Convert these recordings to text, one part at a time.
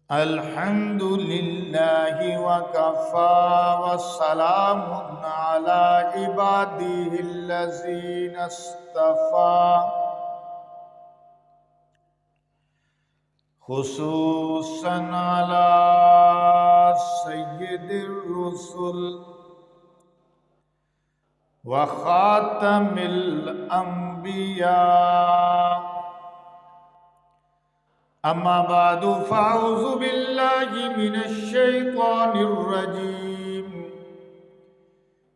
الحمد لله وكفى والسلام على عباده الذين اصطفى خصوصا على سيد الرسل وخاتم الأنبياء أما بعد فأعوذ بالله من الشيطان الرجيم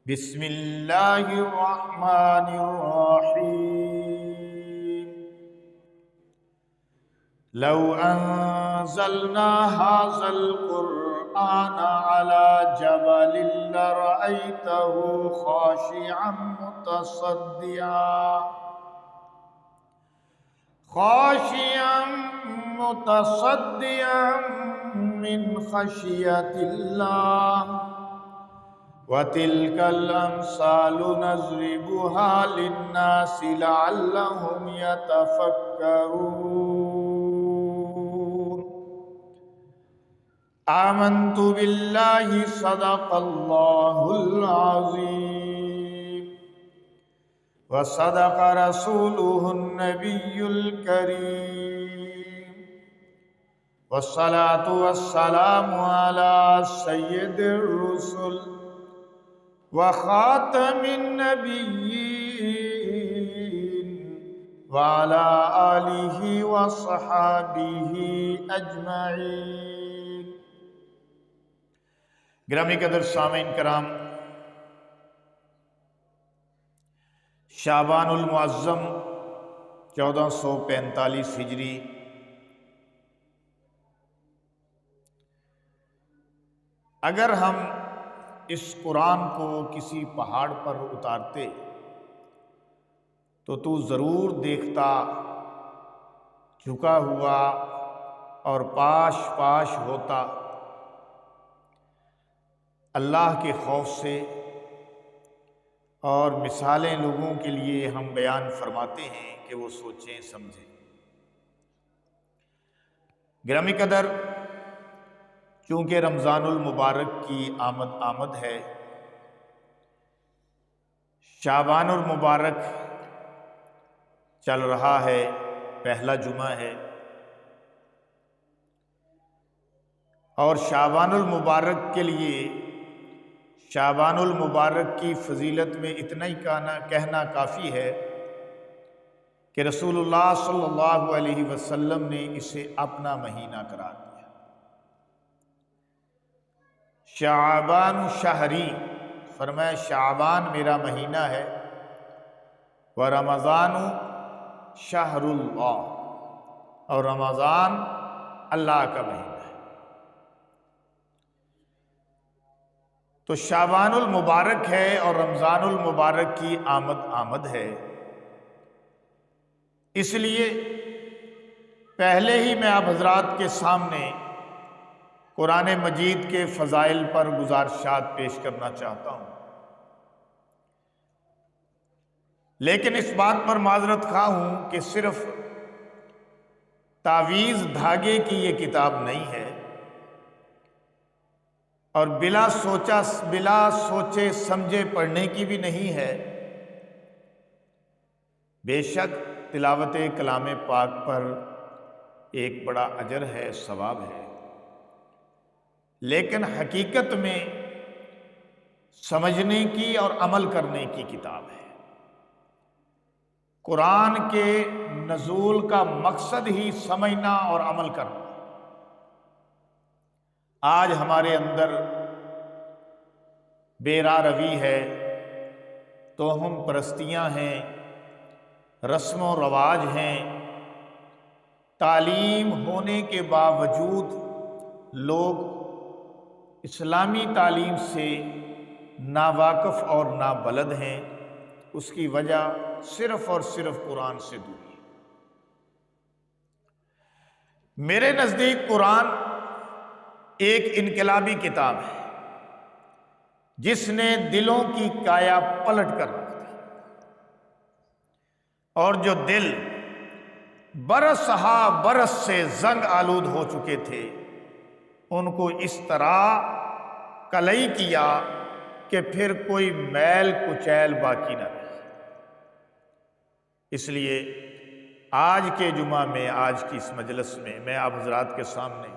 بسم الله الرحمن الرحيم لو أنزلنا هذا القرآن على جبل لرأيته خاشعا متصدعا من خشية الله وتلك الأمثال نضربها للناس لعلهم يتفكرون آمنت بالله صدق الله العظيم وصدق رسوله النبي الكريم والصلاة والسلام على سيد الرسل وخاتم النبيين وعلى آله وصحابه أجمعين۔ گرامی قدر سامعین کرام، شعبان المعظم 1445 ہجری اگر ہم اس قرآن کو کسی پہاڑ پر اتارتے تو ضرور دیکھتا جھکا ہوا اور پاش پاش ہوتا اللہ کے خوف سے، اور مثالیں لوگوں کے لیے ہم بیان فرماتے ہیں کہ وہ سوچیں سمجھیں۔ گرامی قدر، چونکہ رمضان المبارک کی آمد ہے، شعبان المبارک چل رہا ہے، پہلا جمعہ ہے، اور شعبان المبارک کے لیے شعبان المبارک کی فضیلت میں اتنا ہی کہنا کافی ہے کہ رسول اللہ صلی اللہ علیہ وسلم نے اسے اپنا مہینہ قرار دیا۔ شعبان شہری، فرمایا شعبان میرا مہینہ ہے، ورمضان شہر اللہ، اور رمضان اللہ کا مہینہ ہے۔ تو شعبان المبارک ہے اور رمضان المبارک کی آمد ہے، اس لیے پہلے ہی میں آپ حضرات کے سامنے قرآن مجید کے فضائل پر گزارشات پیش کرنا چاہتا ہوں، لیکن اس بات پر معذرت خواہ ہوں کہ صرف تعویذ دھاگے کی یہ کتاب نہیں ہے، اور بلا سوچے سمجھے پڑھنے کی بھی نہیں ہے۔ بے شک تلاوت کلام پاک پر ایک بڑا اجر ہے، ثواب ہے، لیکن حقیقت میں سمجھنے کی اور عمل کرنے کی کتاب ہے۔ قرآن کے نزول کا مقصد ہی سمجھنا اور عمل کرنا۔ آج ہمارے اندر بے راہ روی ہے، توہم پرستیاں ہیں، رسم و رواج ہیں، تعلیم ہونے کے باوجود لوگ اسلامی تعلیم سے ناواقف اور نابلد ہیں۔ اس کی وجہ صرف اور صرف قرآن سے دوری ہے۔ میرے نزدیک قرآن ایک انقلابی کتاب ہے جس نے دلوں کی کایا پلٹ کر رکھ دی، اور جو دل برس ہا برس سے زنگ آلود ہو چکے تھے ان کو اس طرح کلئی کیا کہ پھر کوئی میل کچیل باقی نہ رہی۔ اس لیے آج کے جمعہ میں، آج کی اس مجلس میں آپ حضرات کے سامنے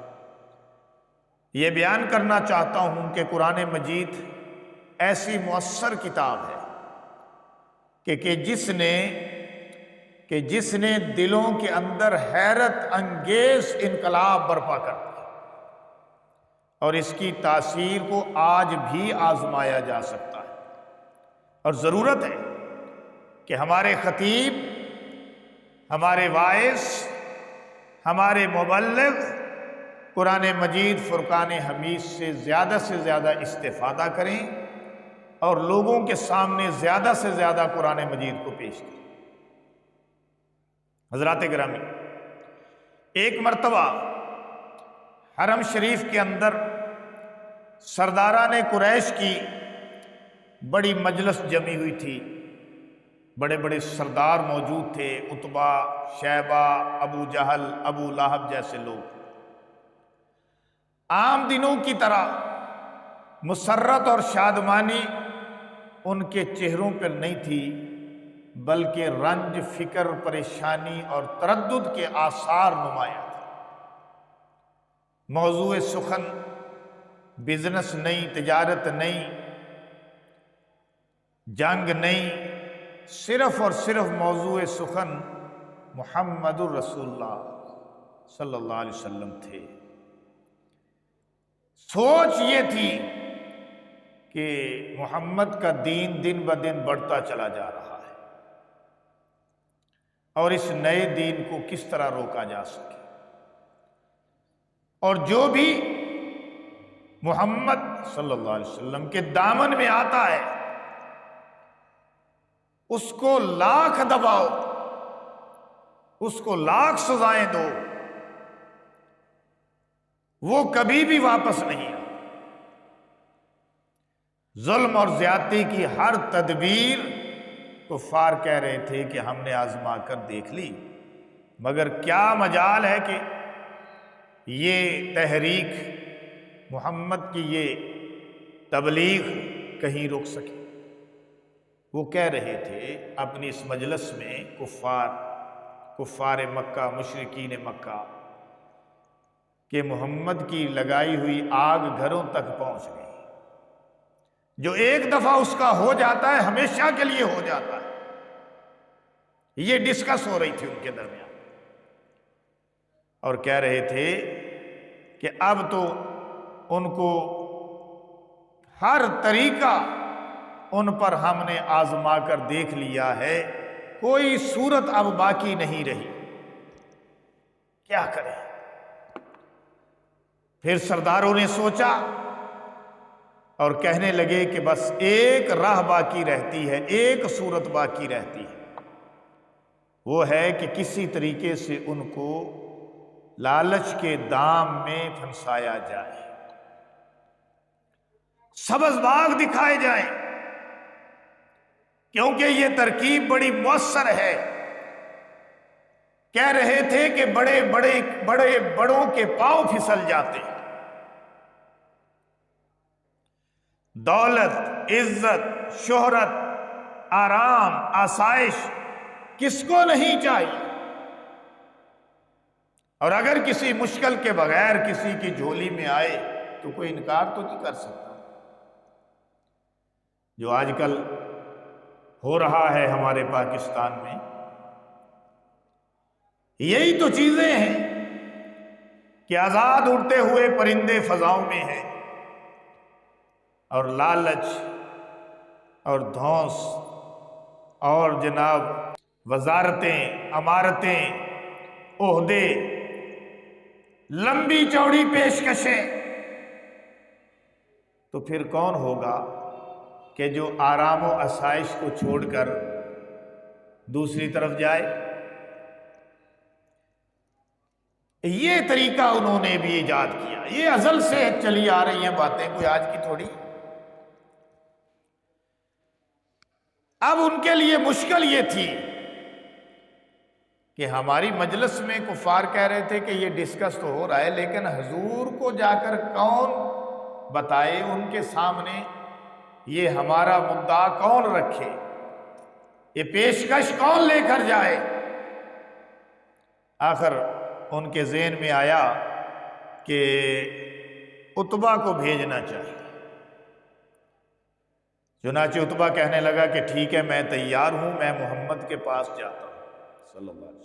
یہ بیان کرنا چاہتا ہوں کہ قرآن مجید ایسی مؤثر کتاب ہے کہ جس نے دلوں کے اندر حیرت انگیز انقلاب برپا کر دیا، اور اس کی تاثیر کو آج بھی آزمایا جا سکتا ہے۔ اور ضرورت ہے کہ ہمارے خطیب، ہمارے واعظ، ہمارے مبلغ قرآن مجید فرقان حمید سے زیادہ استفادہ کریں اور لوگوں کے سامنے زیادہ سے زیادہ قرآن مجید کو پیش کریں۔ حضرات گرامی، ایک مرتبہ حرم شریف کے اندر سرداران قریش کی بڑی مجلس جمی ہوئی تھی۔ بڑے بڑے سردار موجود تھے، عتبہ، شیبہ، ابو جہل، ابو لہب جیسے لوگ۔ عام دنوں کی طرح مسرت اور شادمانی ان کے چہروں پر نہیں تھی، بلکہ رنج، فکر، پریشانی اور تردد کے آثار نمایاں تھے۔ موضوع سخن بزنس نہیں، تجارت نہیں، جنگ نہیں، صرف اور صرف موضوع سخن محمد الرسول اللہ صلی اللہ علیہ وسلم تھے۔ سوچ یہ تھی کہ محمد کا دین دن بدن بڑھتا چلا جا رہا ہے، اور اس نئے دین کو کس طرح روکا جا سکے، اور جو بھی محمد صلی اللہ علیہ وسلم کے دامن میں آتا ہے اس کو لاکھ دباؤ، اس کو لاکھ سزائیں دو، وہ کبھی بھی واپس نہیں آتا۔ ظلم اور زیادتی کی ہر تدبیر کفار کہہ رہے تھے کہ ہم نے آزما کر دیکھ لی، مگر کیا مجال ہے کہ یہ تحریک محمد کی یہ تبلیغ کہیں رک سکے۔ وہ کہہ رہے تھے اپنی اس مجلس میں کفار مکہ، مشرکین مکہ، کہ محمد کی لگائی ہوئی آگ گھروں تک پہنچ گئی۔ جو ایک دفعہ اس کا ہو جاتا ہے ہمیشہ کے لیے ہو جاتا ہے۔ یہ ڈسکس ہو رہی تھی ان کے درمیان، اور کہہ رہے تھے کہ اب تو ان کو ہر طریقہ ان پر ہم نے آزما کر دیکھ لیا ہے، کوئی صورت اب باقی نہیں رہی، کیا کریں۔ پھر سرداروں نے سوچا اور کہنے لگے کہ بس ایک راہ باقی رہتی ہے، ایک صورت باقی رہتی ہے، وہ ہے کہ کسی طریقے سے ان کو لالچ کے دام میں پھنسایا جائے، سبز باغ دکھائے جائیں، کیونکہ یہ ترکیب بڑی مؤثر ہے۔ کہہ رہے تھے کہ بڑے بڑوں کے پاؤں پھسل جاتے ہیں۔ دولت، عزت، شہرت، آرام، آسائش کس کو نہیں چاہیے، اور اگر کسی مشکل کے بغیر کسی کی جھولی میں آئے تو کوئی انکار تو نہیں کر سکتا۔ جو آج کل ہو رہا ہے ہمارے پاکستان میں، یہی تو چیزیں ہیں کہ آزاد اڑتے ہوئے پرندے فضاؤں میں ہیں، اور لالچ اور دھونس اور جناب وزارتیں، امارتیں، عہدے، لمبی چوڑی پیشکشیں، تو پھر کون ہوگا کہ جو آرام و آسائش کو چھوڑ کر دوسری طرف جائے؟ یہ طریقہ انہوں نے بھی ایجاد کیا، یہ ازل سے چلی آ رہی ہیں باتیں، کوئی آج کی تھوڑی۔ اب ان کے لیے مشکل یہ تھی کہ ہماری مجلس میں کفار کہہ رہے تھے کہ یہ ڈسکس تو ہو رہا ہے، لیکن حضور کو جا کر کون بتائے ان کے سامنے، یہ ہمارا مدعا کون رکھے، یہ پیشکش کون لے کر جائے۔ آخر ان کے ذہن میں آیا کہ عتبہ کو بھیجنا چاہیے۔ چنانچہ عتبہ کہنے لگا کہ ٹھیک ہے، میں تیار ہوں، میں محمد کے پاس جاتا ہوں صلی اللہ علیہ وسلم۔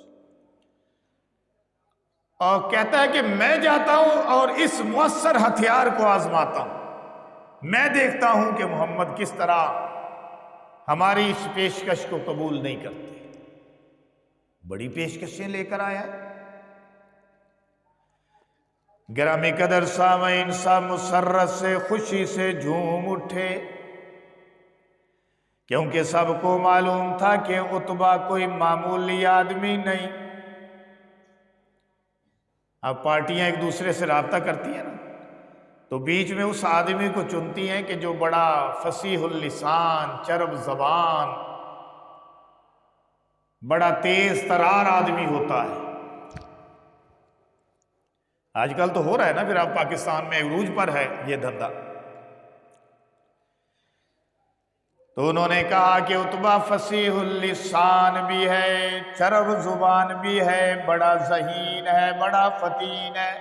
اور کہتا ہے کہ میں جاتا ہوں اور اس مؤثر ہتھیار کو آزماتا ہوں، میں دیکھتا ہوں کہ محمد کس طرح ہماری اس پیشکش کو قبول نہیں کرتے۔ بڑی پیشکشیں لے کر آیا۔ گرامی قدر سامعین، سب مسرت سے خوشی سے جھوم اٹھے، کیونکہ سب کو معلوم تھا کہ عتبہ کوئی معمولی آدمی نہیں۔ اب پارٹیاں ایک دوسرے سے رابطہ کرتی ہیں نا، تو بیچ میں اس آدمی کو چنتی ہیں کہ جو بڑا فصیح اللسان، چرب زبان، بڑا تیز ترار آدمی ہوتا ہے۔ آج کل تو ہو رہا ہے نا، پھر اب پاکستان میں عروج پر ہے یہ دھندا۔ تو انہوں نے کہا کہ عتبہ فصیح اللسان بھی ہے، چرب زبان بھی ہے، بڑا ذہین ہے، بڑا فتین ہے،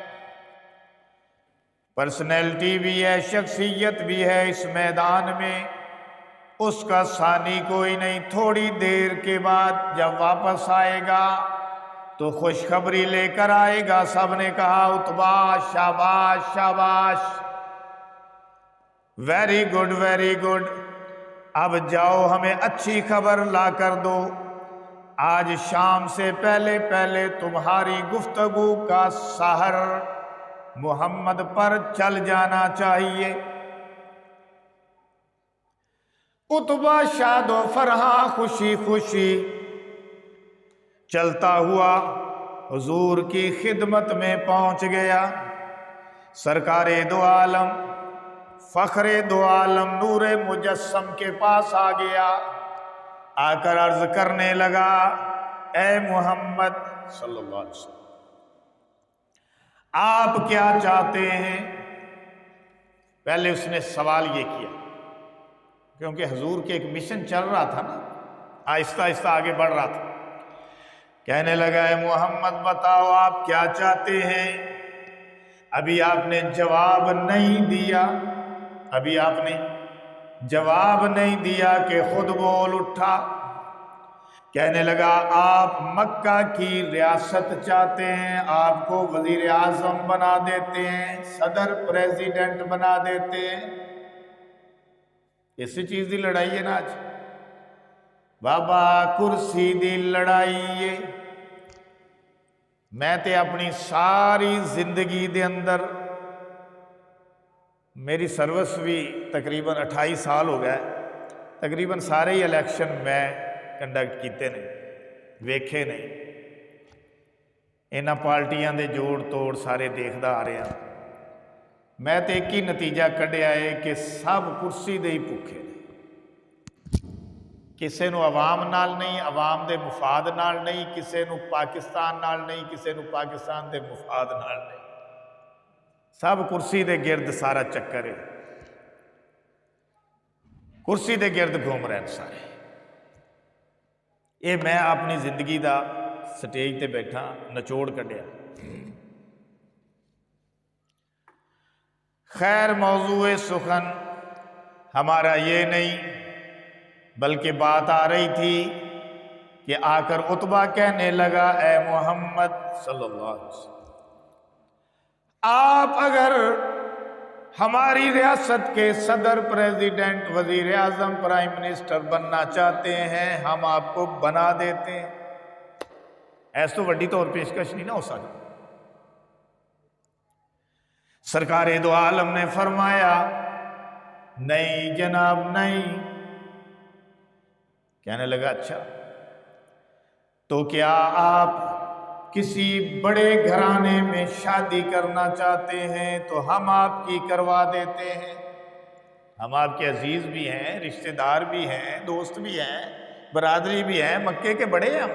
پرسنالٹی بھی ہے، شخصیت بھی ہے، اس میدان میں اس کا ثانی کوئی نہیں۔ تھوڑی دیر کے بعد جب واپس آئے گا تو خوشخبری لے کر آئے گا۔ سب نے کہا عتبہ شاباش شاباش، ویری گڈ ویری گڈ، اب جاؤ ہمیں اچھی خبر لا کر دو، آج شام سے پہلے پہلے تمہاری گفتگو کا سحر محمد پر چل جانا چاہیے۔ عتبہ شاد و فرحاں خوشی خوشی چلتا ہوا حضور کی خدمت میں پہنچ گیا۔ سرکار دو عالم، فخر دو عالم، نور مجسم کے پاس آ گیا، آ کر عرض کرنے لگا، اے محمد صلی اللہ علیہ وسلم، آپ کیا چاہتے ہیں؟ پہلے اس نے سوال یہ کیا، کیونکہ حضور کے ایک مشن چل رہا تھا نا، آہستہ آہستہ آگے بڑھ رہا تھا۔ کہنے لگا، اے محمد بتاؤ آپ کیا چاہتے ہیں؟ ابھی آپ نے جواب نہیں دیا، ابھی آپ نے جواب نہیں دیا کہ خود بول اٹھا۔ کہنے لگا، آپ مکہ کی ریاست چاہتے ہیں، آپ کو وزیر اعظم بنا دیتے ہیں، صدر پریزیڈنٹ بنا دیتے ہیں۔ اسی چیز دی لڑائی ہے نا آج، بابا کرسی دی لڑائی ہے۔ میں تے اپنی ساری زندگی دے اندر، میری سروس بھی تقریباً 28 سال ہو گئے، تقریباً سارے ہی الیکشن میں کنڈکٹ کیتے نے، ویکھے نے، انہاں پارٹیاں دے جوڑ توڑ سارے دیکھدا آ رہے ہیں۔ میں تے ایک ہی نتیجہ کڈیا ہے کہ سب کرسی دے ہی بھوکے نے، کسے نو عوام نال نہیں، عوام دے مفاد نال نہیں، کسے نو پاکستان نال نہیں، کسے نو پاکستان دے مفاد نال نہیں، سب کرسی دے گرد سارا چکر ہے، کرسی دے گرد گھوم رہے ہیں سارے۔ یہ میں اپنی زندگی دا سٹیج تے بیٹھا نچوڑ کڈیا۔ خیر، موضوع سخن ہمارا یہ نہیں، بلکہ بات آ رہی تھی کہ آ کر عتبہ کہنے لگا، اے محمد صلی اللہ علیہ وسلم، آپ اگر ہماری ریاست کے صدر، پریزیڈنٹ، وزیر اعظم، پرائم منسٹر بننا چاہتے ہیں، ہم آپ کو بنا دیتے ہیں۔ ایس تو وڈی طور پیشکش نہیں نہ ہو سکتی۔ سرکار دو عالم نے فرمایا، نہیں جناب نہیں۔ کہنے لگا، اچھا تو کیا آپ کسی بڑے گھرانے میں شادی کرنا چاہتے ہیں تو ہم آپ کی کروا دیتے ہیں، ہم آپ کے عزیز بھی ہیں، رشتہ دار بھی ہیں، دوست بھی ہیں، برادری بھی ہیں، مکے کے بڑے ہیں ہم۔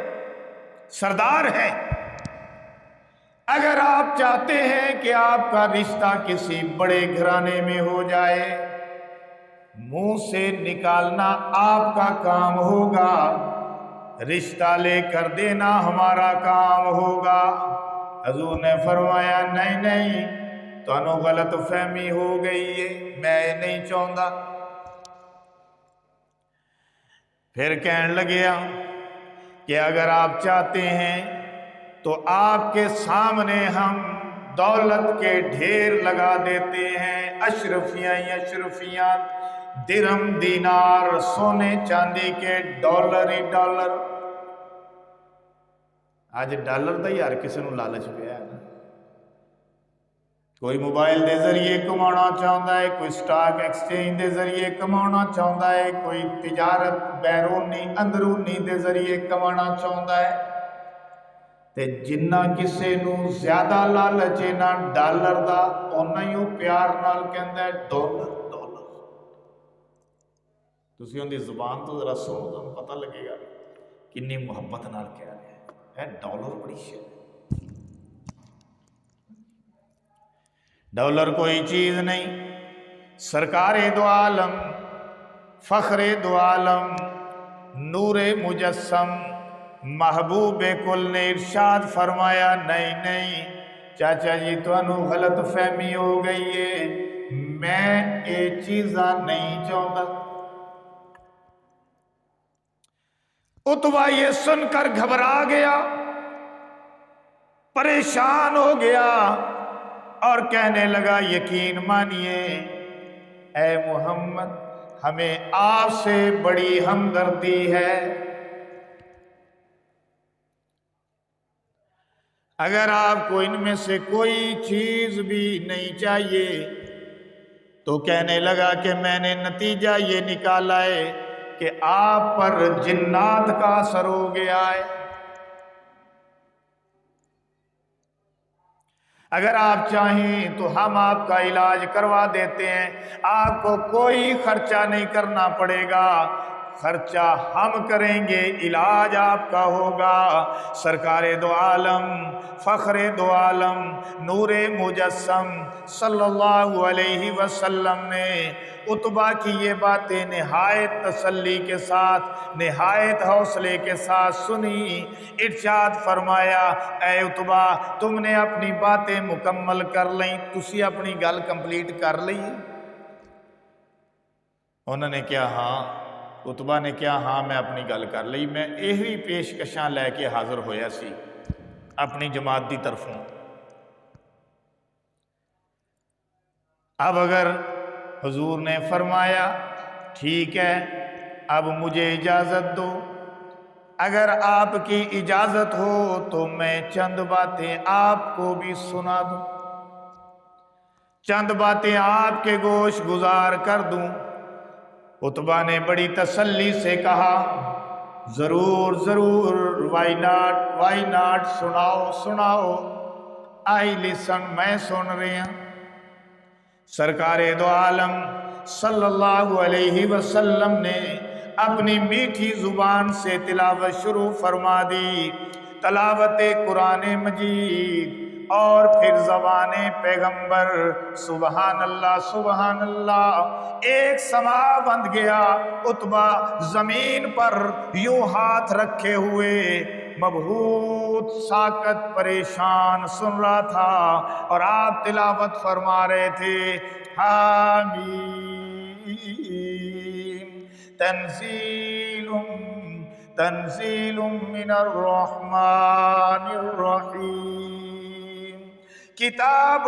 سردار ہیں۔ اگر آپ چاہتے ہیں کہ آپ کا رشتہ کسی بڑے گھرانے میں ہو جائے، منہ سے نکالنا آپ کا کام ہوگا، رشتہ لے کر دینا ہمارا کام ہوگا۔ حضور نے فرمایا نہیں نہیں، تانوں غلط فہمی ہو گئی ہے، میں نہیں چاہتا۔ پھر کہنے لگیا کہ اگر آپ چاہتے ہیں تو آپ کے سامنے ہم دولت کے ڈھیر لگا دیتے ہیں، اشرفیاں ہی اشرفیاں، درہم دینار، سونے چاندی کے ڈالر ہی ڈالر۔ آج ڈالر دا ہی ہر کسی نوں لالچ پیا ہے نا۔ کوئی موبائل دے ذریعے کمانا چاہتا ہے، کوئی سٹاک ایکسچینج دے ذریعے کمانا چاہتا ہے، کوئی تجارت بیرونی اندرونی دے ذریعے کمانا چاہتا ہے۔ تے جنہ کسے نوں زیادہ لالچ ہے نا ڈالر دا، اونا ہی وہ پیار نال کہندا ہے ڈالر ڈالر۔ تسی ان دی زبان تو ذرا سنو تو پتہ لگے گا کنی محبت نال کہہ رہے ہیں۔ ڈالر بڑی شے، ڈالر کوئی چیز نہیں۔ سرکار دو عالم، فخر دو عالم، نور مجسم، محبوب کل نے ارشاد فرمایا نہیں نہیں چاچا جی تانوں غلط فہمی ہو گئی ہے، میں یہ چیزاں نہیں چاہتا۔ عتبہ یہ سن کر گھبرا گیا، پریشان ہو گیا اور کہنے لگا یقین مانیے اے محمد، ہمیں آپ سے بڑی ہمدردی ہے، اگر آپ کو ان میں سے کوئی چیز بھی نہیں چاہیے۔ تو کہنے لگا کہ میں نے نتیجہ یہ نکالا ہے کہ آپ پر جنات کا اثر ہو گیا ہے، اگر آپ چاہیں تو ہم آپ کا علاج کروا دیتے ہیں، آپ کو کوئی خرچہ نہیں کرنا پڑے گا، خرچہ ہم کریں گے، علاج آپ کا ہوگا۔ سرکار دو عالم، فخر دو عالم، نور مجسم صلی اللہ علیہ وسلم نے عتبہ کی یہ باتیں نہایت تسلی کے ساتھ، نہایت حوصلے کے ساتھ سنی۔ ارشاد فرمایا اے عتبہ تم نے اپنی باتیں مکمل کر لیں، تسی اپنی گل کمپلیٹ کر لی؟ انہوں نے کیا ہاں، عتبہ نے کیا ہاں میں اپنی گل کر لی، میں یہی پیشکشاں لے کے حاضر ہویا سی اپنی جماعت دی طرفوں۔ اب اگر حضور نے فرمایا ٹھیک ہے اب مجھے اجازت دو، اگر آپ کی اجازت ہو تو میں چند باتیں آپ کو بھی سنا دوں، چند باتیں آپ کے گوش گزار کر دوں۔ عتبہ نے بڑی تسلی سے کہا ضرور ضرور، وائی ناٹ، سناؤ سناؤ، آئی لسن، میں سن رہی ہوں۔ سرکار دو عالم صلی اللہ علیہ وسلم نے اپنی میٹھی زبان سے تلاوت شروع فرما دی، تلاوت قرآن مجید اور پھر زبان پیغمبر۔ سبحان اللہ سبحان اللہ، ایک سما بند گیا، عتبہ زمین پر یوں ہاتھ رکھے ہوئے مبہوت ساکت پریشان سن رہا تھا اور آپ تلاوت فرما رہے تھے حامیم تنزیل من الرحمن الرحیم کتاب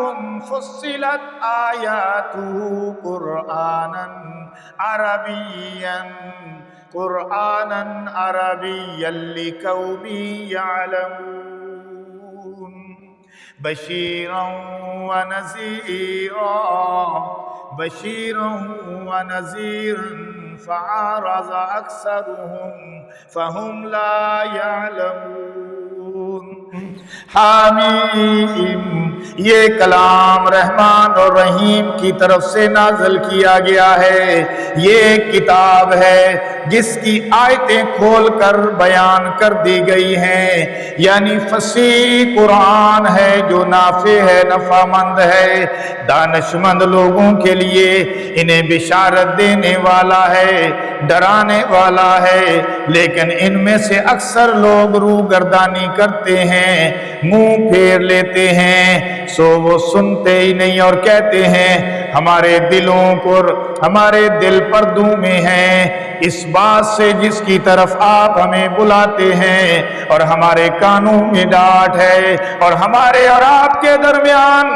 فصلت آیاتہ قرآنا عربیا لقوم یعلمون بشیرا ونذیرا فأعرض أكثرهم فهم لا يعلمون حامیم یہ کلام رحمان اور رحیم کی طرف سے نازل کیا گیا ہے، یہ کتاب ہے جس کی آیتیں کھول کر بیان کر دی گئی ہیں، یعنی فصیح قرآن ہے جو نافع ہے، نفع مند ہے، دانش مند لوگوں کے لیے انہیں بشارت دینے والا ہے، ڈرانے والا ہے۔ لیکن ان میں سے اکثر لوگ روگردانی کرتے ہیں، منہ پھیر لیتے ہیں، سو وہ سنتے ہی نہیں اور کہتے ہیں ہمارے دلوں پر، ہمارے دل پردوں میں ہیں اس بات سے جس کی طرف آپ ہمیں بلاتے ہیں، اور ہمارے کانوں میں ڈانٹ ہے، اور ہمارے اور آپ کے درمیان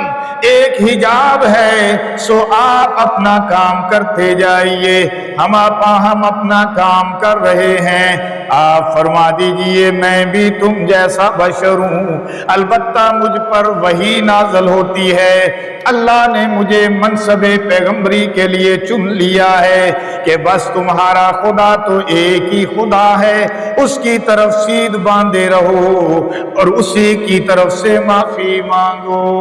ایک حجاب ہے، سو آپ اپنا کام کرتے جائیے، ہم اپنا کام کر رہے ہیں۔ آپ فرما دیجئے میں بھی تم جیسا بشر ہوں، البتہ مجھ پر وحی نازل ہوتی ہے، اللہ نے مجھے منصب پیغمبری کے لیے چن لیا ہے کہ بس تمہارا خدا تو ایک ہی خدا ہے، اس کی طرف سید باندھے رہو اور اسی کی طرف سے معافی مانگو۔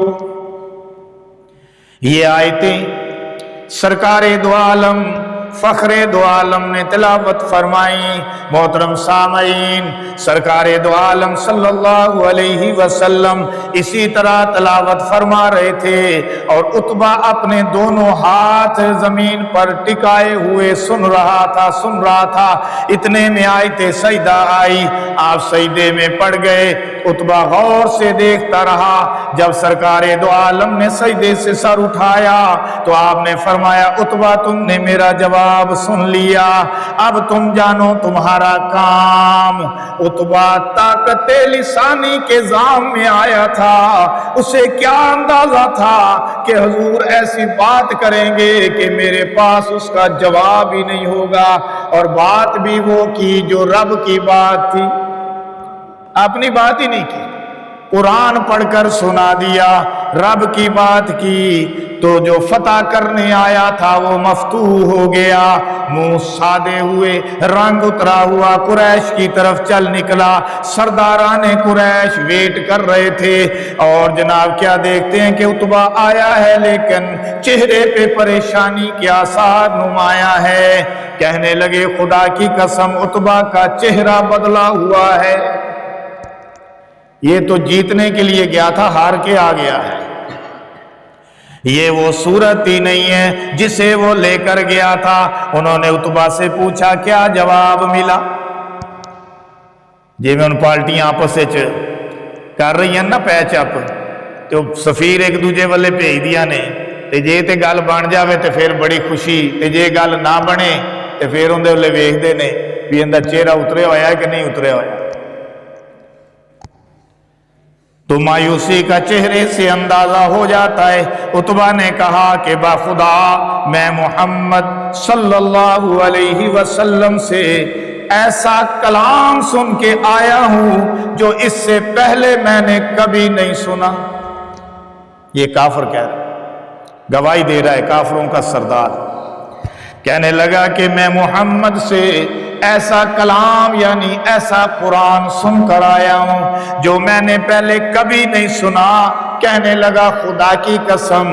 یہ آیتیں سرکار دو عالم فخر دو عالم نے تلاوت فرمائی۔ محترم سامعین، سرکار دو عالم صلی اللہ علیہ وسلم اسی طرح تلاوت فرما رہے تھے اور عتبہ اپنے دونوں ہاتھ زمین پر ٹکائے ہوئے سن رہا تھا۔ اتنے میں آیت سجدہ آئی، آپ سجدے میں پڑ گئے۔ عتبہ غور سے دیکھتا رہا، جب سرکار دو عالم نے سجدے سے سر اٹھایا تو آپ نے فرمایا عتبہ تم نے میرا جواب سن لیا، اب تم جانو تمہارا کام۔ عتبہ طاقت لسانی کے ذام میں آیا تھا، اسے کیا اندازہ تھا کہ حضور ایسی بات کریں گے کہ میرے پاس اس کا جواب ہی نہیں ہوگا، اور بات بھی وہ کی جو رب کی بات تھی، اپنی بات ہی نہیں کی، قرآن پڑھ کر سنا دیا، رب کی بات کی تو جو فتح کرنے آیا تھا وہ مفتوح ہو گیا، منہ سادے ہوئے، رنگ اترا ہوا قریش کی طرف چل نکلا۔ سرداران قریش ویٹ کر رہے تھے اور جناب کیا دیکھتے ہیں کہ عتبہ آیا ہے لیکن چہرے پہ پریشانی کے آثار نمایاں ہے۔ کہنے لگے خدا کی قسم عتبہ کا چہرہ بدلا ہوا ہے، یہ تو جیتنے کے لیے گیا تھا، ہار کے آ گیا ہے، یہ وہ صورت ہی نہیں ہے جسے وہ لے کر گیا تھا۔ انہوں نے عتبہ سے پوچھا کیا جواب ملا؟ جی میں ان پارٹیاں آپس کر رہی ہیں نا پیچ اپ، تو سفیر ایک دوجے والے بھیج دیا نے، تے جے تے گل بن جاوے تے پھر بڑی خوشی، تے جے گل نہ بنے تے پھر اندے والے ویکھدے نے بھی اندر چہرہ اتریا ہوا ہے کہ نہیں اتریا ہوا۔ تو مایوسی کا چہرے سے اندازہ ہو جاتا ہے۔ عتبہ نے کہا کہ با خدا میں محمد صلی اللہ علیہ وسلم سے ایسا کلام سن کے آیا ہوں جو اس سے پہلے میں نے کبھی نہیں سنا۔ یہ کافر کہہ رہا ہے، گواہی دے رہا ہے، کافروں کا سردار کہنے لگا کہ میں محمد سے ایسا کلام یعنی ایسا قرآن سن کر آیا ہوں جو میں نے پہلے کبھی نہیں سنا۔ کہنے لگا خدا کی قسم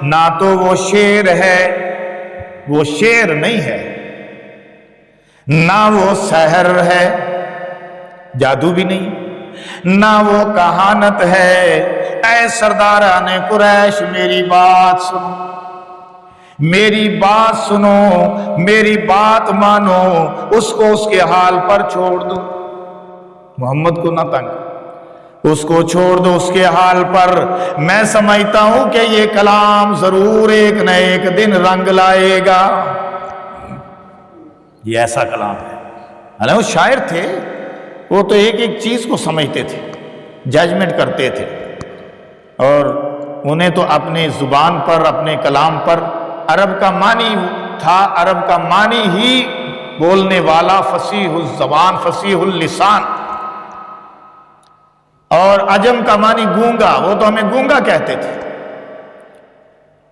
نہ تو وہ شعر ہے، وہ شعر نہیں ہے، نہ وہ سحر ہے، جادو بھی نہیں، نہ وہ کہانت ہے۔ اے سرداران قریش میری بات سنو، میری بات سنو، میری بات مانو، اس کو اس کے حال پر چھوڑ دو، محمد کو نہ تنگ، اس کو چھوڑ دو اس کے حال پر۔ میں سمجھتا ہوں کہ یہ کلام ضرور ایک نہ ایک دن رنگ لائے گا۔ یہ ایسا کلام ہے، حالانکہ وہ شاعر تھے، وہ تو ایک ایک چیز کو سمجھتے تھے، ججمنٹ کرتے تھے، اور انہیں تو اپنی زبان پر، اپنے کلام پر عرب کا معنی تھا، عرب کا معنی ہی بولنے والا، فصیح الزبان، فصیح اللسان، اور عجم کا معنی گونگا، وہ تو ہمیں گونگا کہتے تھے۔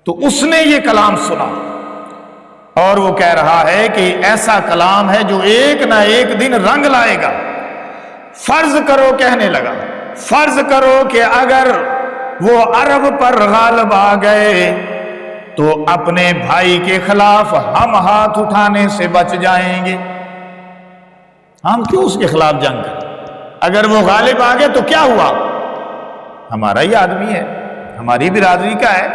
تو اس نے یہ کلام سنا اور وہ کہہ رہا ہے کہ ایسا کلام ہے جو ایک نہ ایک دن رنگ لائے گا۔ فرض کرو، کہنے لگا فرض کرو کہ اگر وہ عرب پر غالب آ گئے تو اپنے بھائی کے خلاف ہم ہاتھ اٹھانے سے بچ جائیں گے. ہم کیوں اس کے خلاف جنگ کریں؟ اگر وہ غالب آ گئے تو کیا ہوا؟ ہمارا ہی آدمی ہے، ہماری برادری کا ہے،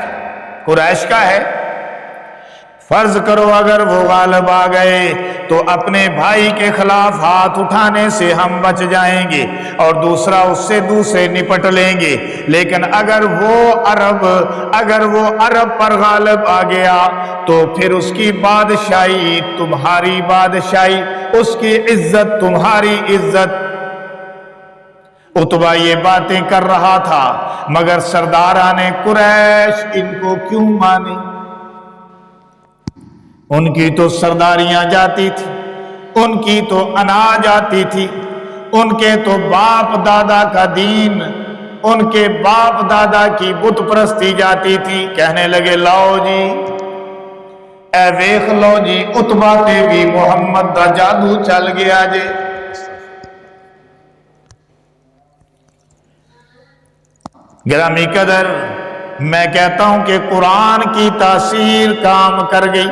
قریش کا ہے. فرض کرو اگر وہ غالب آ گئے تو اپنے بھائی کے خلاف ہاتھ اٹھانے سے ہم بچ جائیں گے اور دوسرا اس سے دوسرے نپٹ لیں گے. لیکن اگر وہ عرب پر غالب آ گیا تو پھر اس کی بادشاہی تمہاری بادشاہی، اس کی عزت تمہاری عزت. عتبہ یہ باتیں کر رہا تھا مگر سرداران قریش ان کو کیوں مانے؟ ان کی تو سرداریاں جاتی تھی، ان کی تو انا جاتی تھی، ان کے تو باپ دادا کا دین، ان کے باپ دادا کی بت پرستی جاتی تھی. کہنے لگے لاؤ جی اے ویخ لو جی عتبہ تے بھی محمد دا جادو چل گیا جے. گرامی قدر، میں کہتا ہوں کہ قرآن کی تاثیر کام کر گئی.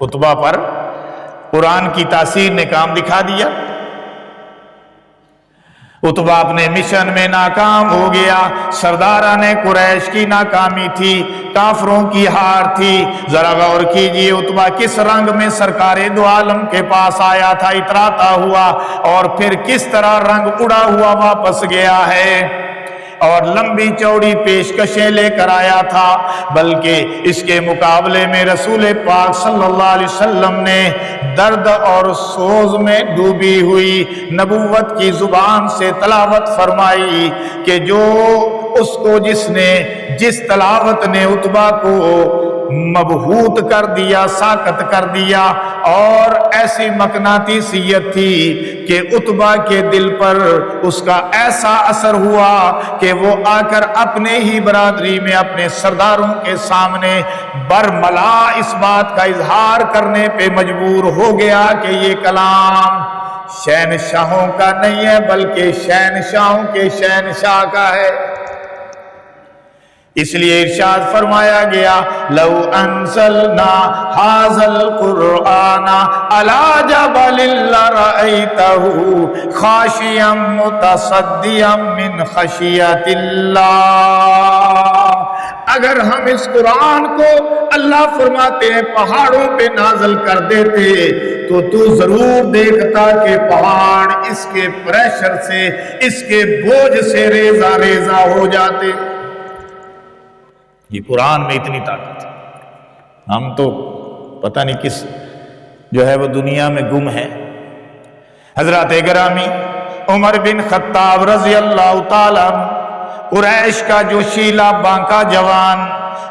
عتبہ پر قرآن کی تاثیر نے کام دکھا دیا. عتبہ اپنے مشن میں ناکام ہو گیا. سرداران قریش کی ناکامی تھی، کافروں کی ہار تھی. ذرا غور کیجئے عتبہ کس رنگ میں سرکار دو عالم کے پاس آیا تھا اتراتا ہوا، اور پھر کس طرح رنگ اڑا ہوا واپس گیا ہے اور لمبی چوڑی پیشکشیں لے کر آیا تھا. بلکہ اس کے مقابلے میں رسول پاک صلی اللہ علیہ وسلم نے درد اور سوز میں ڈوبی ہوئی نبوت کی زبان سے تلاوت فرمائی کہ جو اس کو جس تلاوت نے عتبہ کو مبہوت کر دیا، ساکت کر دیا، اور ایسی مقناطیسیت تھی کہ عتبہ کے دل پر اس کا ایسا اثر ہوا کہ وہ آ کر اپنے ہی برادری میں اپنے سرداروں کے سامنے برملا اس بات کا اظہار کرنے پہ مجبور ہو گیا کہ یہ کلام شہنشاہوں کا نہیں ہے بلکہ شہنشاہوں کے شہنشاہ کا ہے. اس لیے ارشاد فرمایا گیا لو انزلنا ھذا القرآن علی جبل لرأیتہ خاشعا متصدعا من خشیۃ اللہ. اگر ہم اس قرآن کو، اللہ فرماتے ہیں، پہاڑوں پہ نازل کر دیتے تو ضرور دیکھتا کہ پہاڑ اس کے پریشر سے، اس کے بوجھ سے ریزہ ریزہ ہو جاتے. یہ قرآن میں اتنی طاقت ہے. ہم تو پتہ نہیں کس جو ہے وہ دنیا میں گم ہے. حضرات گرامی، عمر بن خطاب رضی اللہ تعالیٰ قریش کا جو شیلا بانکا جوان،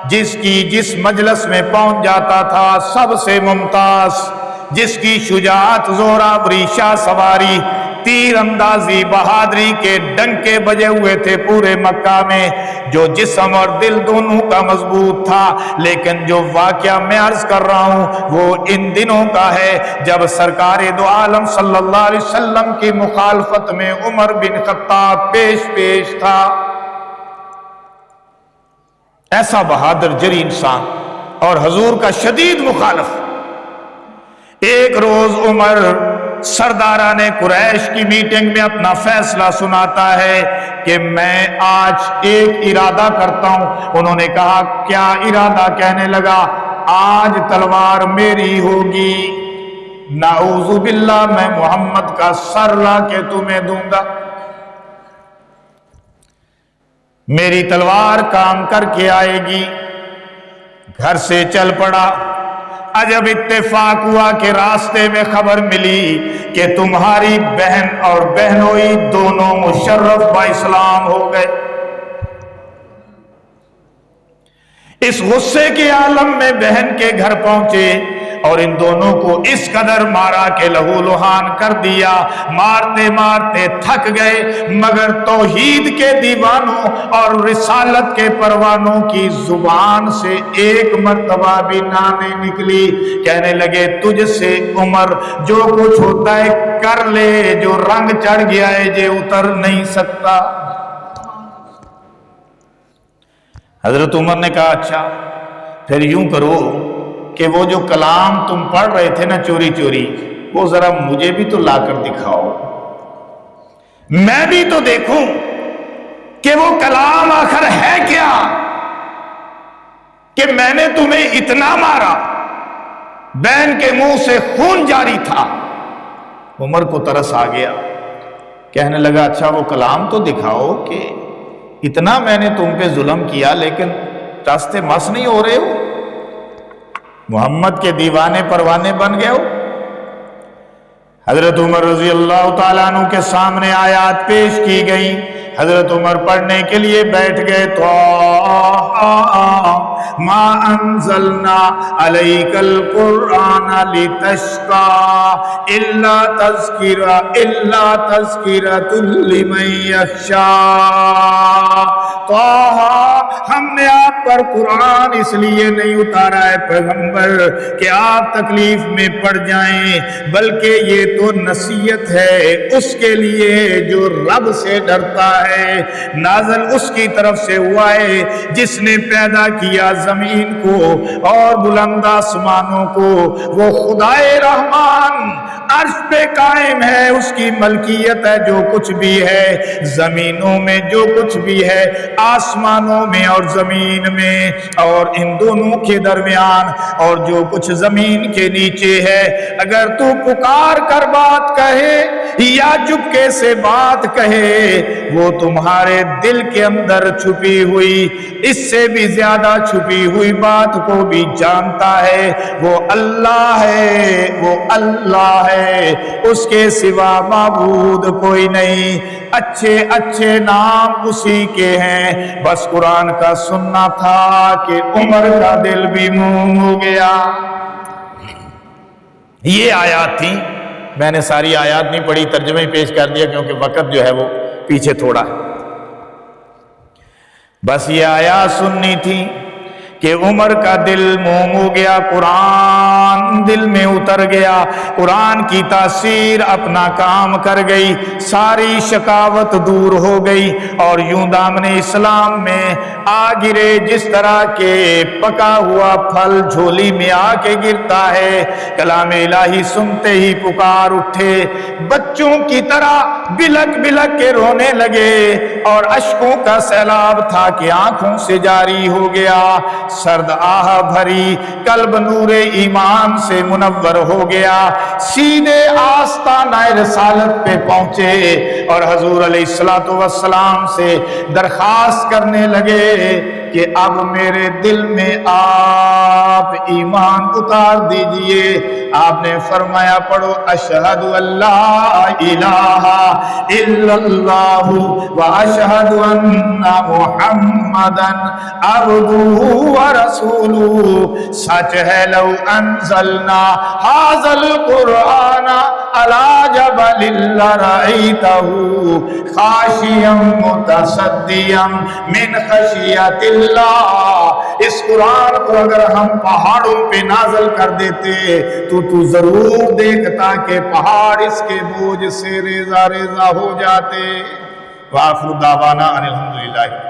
جس مجلس میں پہنچ جاتا تھا سب سے ممتاز، جس کی شجاعت، زوراوری، شاہ سواری، تیر اندازی، بہادری کے ڈنکے بجے ہوئے تھے پورے مکہ میں، جو جسم اور دل دونوں کا مضبوط تھا. لیکن جو واقعہ میں عرض کر رہا ہوں وہ ان دنوں کا ہے جب سرکار دو عالم صلی اللہ علیہ وسلم کی مخالفت میں عمر بن خطاب پیش تھا. ایسا بہادر جری انسان اور حضور کا شدید مخالف. ایک روز عمر سرداران قریش کی میٹنگ میں اپنا فیصلہ سناتا ہے کہ میں آج ایک ارادہ کرتا ہوں. انہوں نے کہا کیا ارادہ؟ کہنے لگا آج تلوار میری ہوگی، نعوذ باللہ میں محمد کا سر لا کے تمہیں دوں گا. میری تلوار کام کر کے آئے گی. گھر سے چل پڑا. عجب اتفاق ہوا کہ راستے میں خبر ملی کہ تمہاری بہن اور بہنوئی دونوں مشرف با اسلام ہو گئے. اس غصے کے عالم میں بہن کے گھر پہنچے اور ان دونوں کو اس قدر مارا کہ لہو لہان کر دیا. مارتے مارتے تھک گئے مگر توحید کے دیوانوں اور رسالت کے پروانوں کی زبان سے ایک مرتبہ بھی نہ نکلی. کہنے لگے تجھ سے عمر جو کچھ ہوتا ہے کر لے، جو رنگ چڑھ گیا ہے یہ اتر نہیں سکتا. حضرت عمر نے کہا اچھا پھر یوں کرو کہ وہ جو کلام تم پڑھ رہے تھے نا چوری چوری، وہ ذرا مجھے بھی تو لا کر دکھاؤ، میں بھی تو دیکھوں کہ وہ کلام آخر ہے کیا کہ میں نے تمہیں اتنا مارا، بہن کے منہ سے خون جاری تھا۔ عمر کو ترس آ گیا، کہنے لگا اچھا وہ کلام تو دکھاؤ کہ اتنا میں نے تم پہ ظلم کیا لیکن راستے مس نہیں ہو رہے ہو، محمد کے دیوانے پروانے بن گئے ہو۔ حضرت عمر رضی اللہ تعالیٰ عنہ کے سامنے آیات پیش کی گئی، حضرت عمر پڑھنے کے لیے بیٹھ گئے۔ ما انزلنا علیک القرآن لتشقى الا تذکرۃ لمن یخشی۔ ہم نے آپ پر قرآن اس لیے نہیں اتارا ہے پیغمبر کہ آپ تکلیف میں پڑ جائیں، بلکہ یہ تو نصیحت ہے اس کے لیے جو رب سے ڈرتا ہے۔ نازل اس کی طرف سے ہوا ہے جس نے پیدا کیا زمین کو اور بلند آسمانوں کو، وہ خدائے رحمان عرش پہ قائم ہے، اس کی ملکیت ہے جو کچھ بھی ہے زمینوں میں، جو کچھ بھی ہے آسمانوں میں اور زمین میں اور ان دونوں کے درمیان اور جو کچھ زمین کے نیچے ہے۔ اگر تو پکار کر بات کہے یا چپکے سے بات کہے، وہ تمہارے دل کے اندر چھپی ہوئی، اس سے بھی زیادہ چھپی ہوئی بات کو بھی جانتا ہے۔ وہ اللہ ہے، وہ اللہ ہے، اس کے سوا معبود کوئی نہیں، اچھے اچھے نام اسی کے ہیں۔ بس قرآن کا سننا تھا کہ عمر کا دل بھی موم ہو گیا۔ یہ آیات تھی، میں نے ساری آیات نہیں پڑھی، ترجمہ ہی پیش کر دیا کیونکہ وقت جو ہے وہ پیچھے تھوڑا ہے۔ بس یہ آیات سننی تھی کہ عمر کا دل موم ہو گیا، قرآن دل میں اتر گیا، قرآن کی تاثیر اپنا کام کر گئی، ساری شقاوت دور ہو گئی اور یوں دامن اسلام میں آ گرے جس طرح کے پکا ہوا پھل جھولی میں آ کے گرتا ہے۔ کلام الہی سنتے ہی پکار اٹھے، بچوں کی طرح بلک بلک کے رونے لگے اور اشکوں کا سیلاب تھا کہ آنکھوں سے جاری ہو گیا۔ سرد آہ بھری قلب نور ایمان سے منور ہو گیا، سیدھے آستانہ رسالت پہ پہنچے اور حضور علیہ السلام سے درخواست کرنے لگے کہ اب میرے دل میں آپ ایمان اتار دیجئے۔ آپ نے فرمایا پڑھو اشہد اللہ الہ الا اللہ و اشہد ان محمدا عبدہ ورسولہ۔ سچ ہے لو انزلنا ھذا القرآن علی جبل لرأیتہ خاشعا متصدعا من خشیۃ اللہ۔ اس قرآن کو اگر ہم پہاڑوں پہ نازل کر دیتے تو ضرور دیکھتا کہ پہاڑ اس کے بوجھ سے ریزہ ریزہ ہو جاتے۔ وآخر دعوانا ان الحمدللہ۔